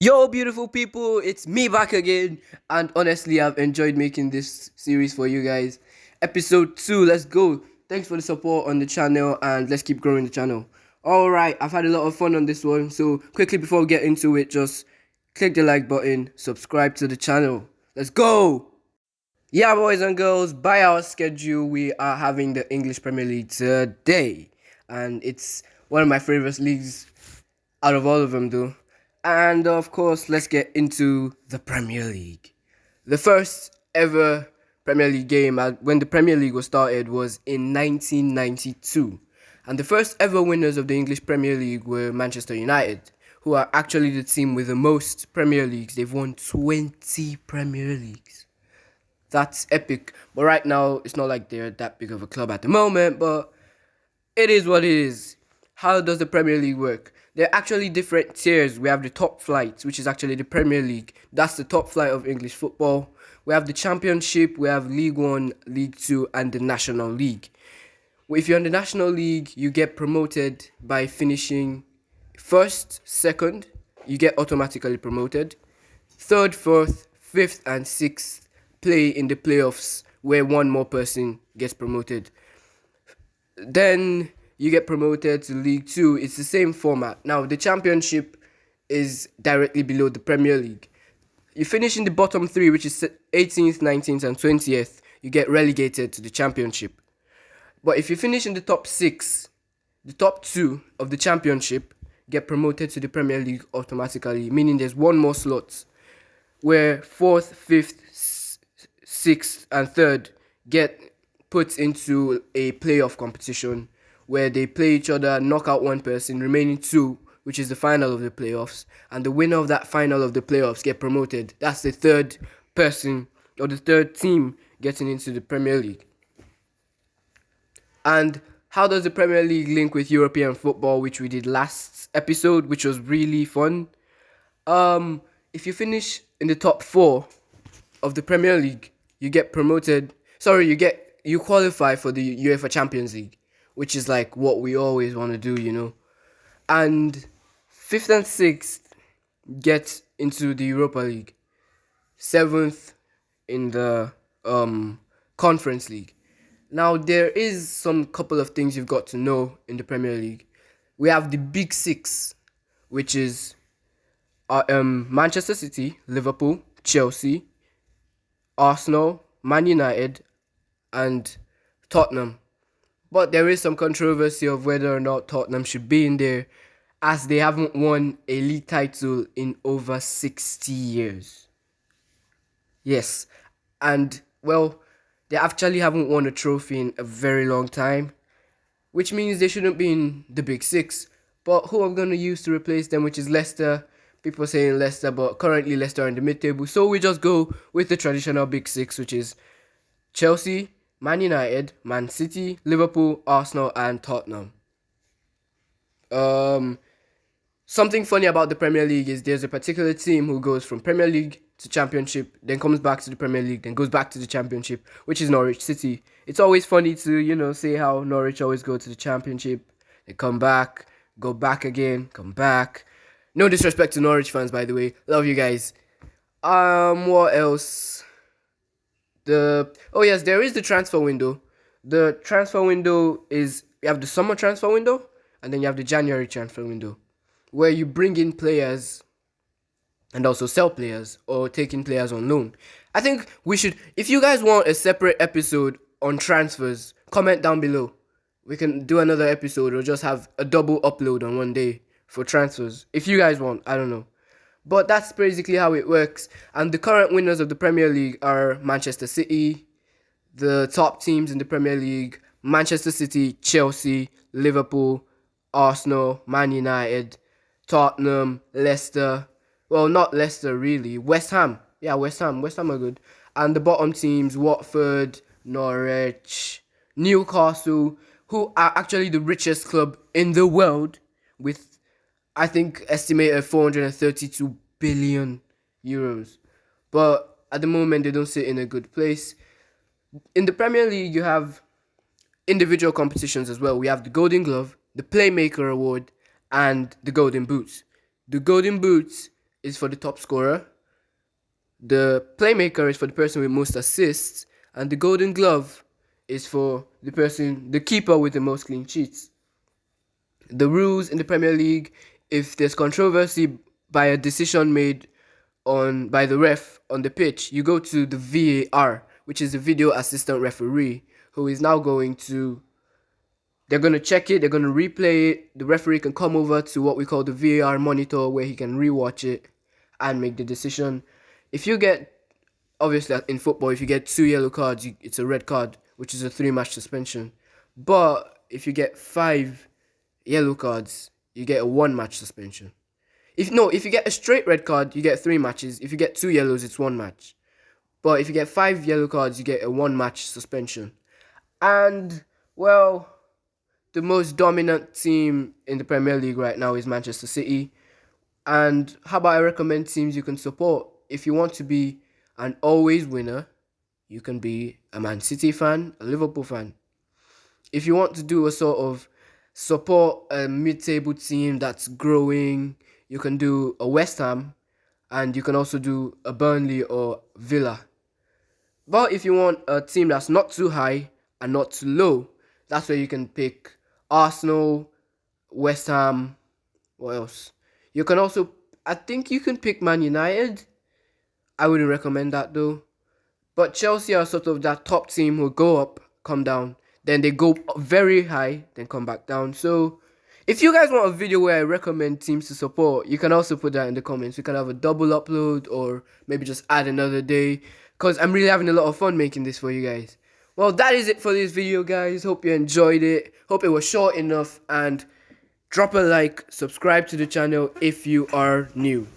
Yo, beautiful people, it's me back again. And honestly, I've enjoyed making this series for you guys. Episode 2, let's go. Thanks for the support on the channel, and let's keep growing the channel. Alright, I've had a lot of fun on this one. So, quickly before we get into it, just click the like button, subscribe to the channel. Let's go! Yeah, boys and girls, by our schedule, we are having the English Premier League today. And it's one of my favorite leagues out of all of them, though. And of course, let's get into the Premier League. The first ever Premier League game when the Premier League was started was in 1992. And the first ever winners of the English Premier League were Manchester United, who are actually the team with the most Premier Leagues. They've won 20 Premier Leagues. That's epic. But right now, it's not like they're that big of a club at the moment, but it is what it is. How does the Premier League work? There are actually different tiers. We have the top flight, which is actually the Premier League. That's the top flight of English football. We have the Championship, we have League 1, League 2, and the National League. If you're in the National League, you get promoted by finishing first, second. You get automatically promoted. Third, fourth, fifth, and sixth play in the playoffs, where one more person gets promoted. Then you get promoted to League 2. It's the same format. Now, the Championship is directly below the Premier League. You finish in the bottom 3, which is 18th, 19th, and 20th, you get relegated to the Championship. But if you finish in the top 6, the top 2 of the Championship get promoted to the Premier League automatically, meaning there's one more slot where 4th, 5th, 6th, and 3rd get put into a playoff competition where they play each other, knock out one person, remaining 2, which is the final of the playoffs, and the winner of that final of the playoffs get promoted. That's the third person, or the third team getting into the Premier League. And how does the Premier League link with European football, which we did last episode, which was really fun? If you finish in the top 4 of the Premier League, you get promoted. You qualify for the UEFA Champions League, which is like what we always want to do, you know. And 5th and 6th get into the Europa League. 7th in the Conference League. Now, there is some couple of things you've got to know in the Premier League. We have the Big Six, which is Manchester City, Liverpool, Chelsea, Arsenal, Man United, and Tottenham. But there is some controversy of whether or not Tottenham should be in there, as they haven't won a league title in over 60 years. Yes, and well, they actually haven't won a trophy in a very long time, which means they shouldn't be in the Big Six. But who I'm going to use to replace them, which is Leicester. People saying Leicester, but currently Leicester are in the mid-table. So we just go with the traditional Big Six, which is Chelsea, Man United, Man City, Liverpool, Arsenal, and Tottenham. Something funny about the Premier League is there's a particular team who goes from Premier League to Championship, then comes back to the Premier League, then goes back to the Championship, which is Norwich City. It's always funny to, say how Norwich always go to the Championship, they come back, go back again, come back. No disrespect to Norwich fans, by the way. Love you guys. What else? Yes, there is the transfer window. The transfer window is, you have the summer transfer window, and then you have the January transfer window, where you bring in players and also sell players or taking players on loan. I think we should, if you guys want a separate episode on transfers, comment down below. We can do another episode or just have a double upload on one day for transfers. If you guys want, I don't know. But that's basically how it works. And the current winners of the Premier League are Manchester City. The top teams in the Premier League: Manchester City, Chelsea, Liverpool, Arsenal, Man United, Tottenham, Leicester. Well, not Leicester really. West Ham. Yeah, West Ham. West Ham are good. And the bottom teams: Watford, Norwich, Newcastle, who are actually the richest club in the world with, I think, estimated 432 billion euros. But at the moment, they don't sit in a good place. In the Premier League, you have individual competitions as well. We have the Golden Glove, the Playmaker Award, and the Golden Boots. The Golden Boots is for the top scorer. The playmaker is for the person with most assists, and the golden glove is for the keeper with the most clean sheets. The rules in the Premier League: if there's controversy by a decision made by the ref on the pitch, you go to the VAR, which is the video assistant referee, who is now they're going to check it, they're going to replay it. The referee can come over to what we call the VAR monitor, where he can rewatch it and make the decision. If you get, obviously in football, if you get 2 yellow cards, it's a red card, which is a 3-match suspension. But if you get 5 yellow cards, you get a 1-match suspension. If you get a straight red card, you get 3 matches. If you get 2 yellows, it's 1 match. But if you get 5 yellow cards, you get a 1-match suspension. And, well, the most dominant team in the Premier League right now is Manchester City. And how about I recommend teams you can support? If you want to be an always winner, you can be a Man City fan, a Liverpool fan. If you want to do a sort of support a mid-table team that's growing, you can do a West Ham, and you can also do a Burnley or Villa. But if you want a team that's not too high and not too low, that's where you can pick Arsenal, West Ham. What else? You can also, I think you can pick Man United. I wouldn't recommend that though. But Chelsea are sort of that top team who go up, come down, then they go very high, then come back down. So if you guys want a video where I recommend teams to support, you can also put that in the comments. We can have a double upload, or maybe just add another day, because I'm really having a lot of fun making this for you guys. Well, that is it for this video, guys. Hope you enjoyed it. Hope it was short enough, and drop a like, subscribe to the channel if you are new.